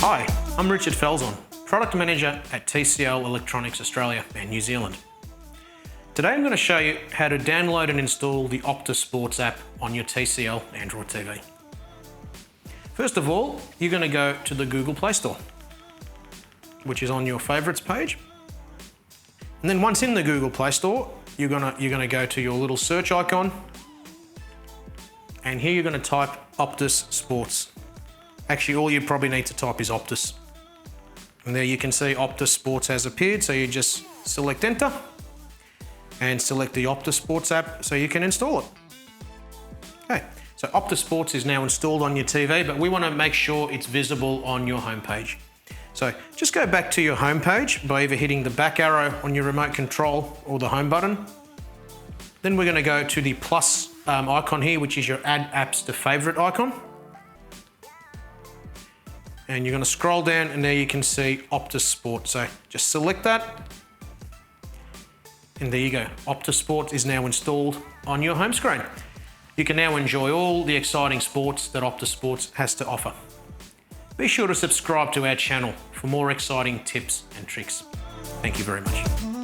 Hi, I'm Richard Felson, Product Manager at TCL Electronics Australia and New Zealand. Today I'm going to show you how to download and install the OPTUS Sports app on your TCL Android TV. First of all, you're going to go to the Google Play Store, which is on your favourites page. And then once in the Google Play Store, you're going to go to your little search icon, and here you're going to type OPTUS Sports. Actually, all you probably need to type is OPTUS. And there you can see OPTUS Sports has appeared, so you just select Enter and select the OPTUS Sports app so you can install it. Okay, so OPTUS Sports is now installed on your TV, but we want to make sure it's visible on your homepage. So just go back to your homepage by either hitting the back arrow on your remote control or the home button. Then we're going to go to the plus icon here, which is your Add Apps to Favorite icon. And you're going to scroll down and there you can see OPTUS Sports. So just select that. And there you go. OPTUS Sports is now installed on your home screen. You can now enjoy all the exciting sports that OPTUS Sports has to offer. Be sure to subscribe to our channel for more exciting tips and tricks. Thank you very much.